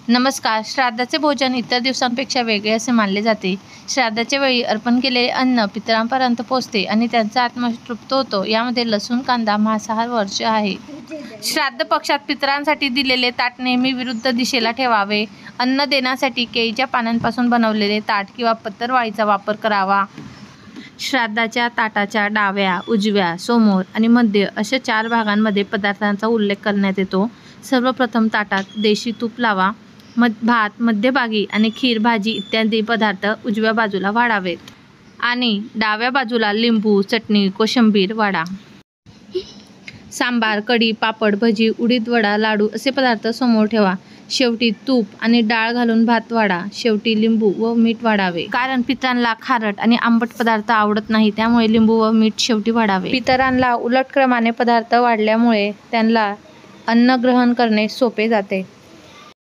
नमस्कार. श्राद्धाचे भोजन इतर दिवसांपेक्षा वेगळे असे मानले जाते. श्राद्धाच्या वेळी अर्पण केलेले अन्न पितरांपर्यंत पोहोचते आणि त्यांचा आत्मा तृप्त होतो. यामध्ये लसूण, कांदा, मांसाहार वर्ज्य आहे. श्राद्ध पक्षात पितरांसाठी दिलेले ताट नेहमी विरुद्ध दिशेला ठेवावे. अन्न देण्यासाठी केळीच्या पानांपासून बनवलेले ताट किंवा पत्रावळीचा वापर करावा. श्राद्धाच्या ताटाच्या डाव्या, उजव्या, समोर आणि मध्य अशा 4 भागांमध्ये पदार्थांचा उल्लेख करण्यात येतो. सर्वप्रथम ताटात देशी तूप लावा. भात मध्यभागी आणि खीर, भाजी इत्यादी पदार्थ उजव्या बाजूला वाढावेत आणि डाव्या बाजूला लिंबू, चटणी, कोशिंबीर वाढा. सांबार, कढी, पापड, भजी, उडीद वडा, लाडू असे पदार्थ समोर ठेवा. शेवटी तूप आणि डाळ घालून भात वाढा. शेवटी लिंबू व मीठ वाढावे. कारण पितरांना खारट आणि आंबट पदार्थ आवडत नाही, त्यामुळे लिंबू व मीठ शेवटी वाढावे. पितरांना उलट क्रमाने पदार्थ वाढल्यामुळे त्यांना अन्न ग्रहण करणे सोपे जाते.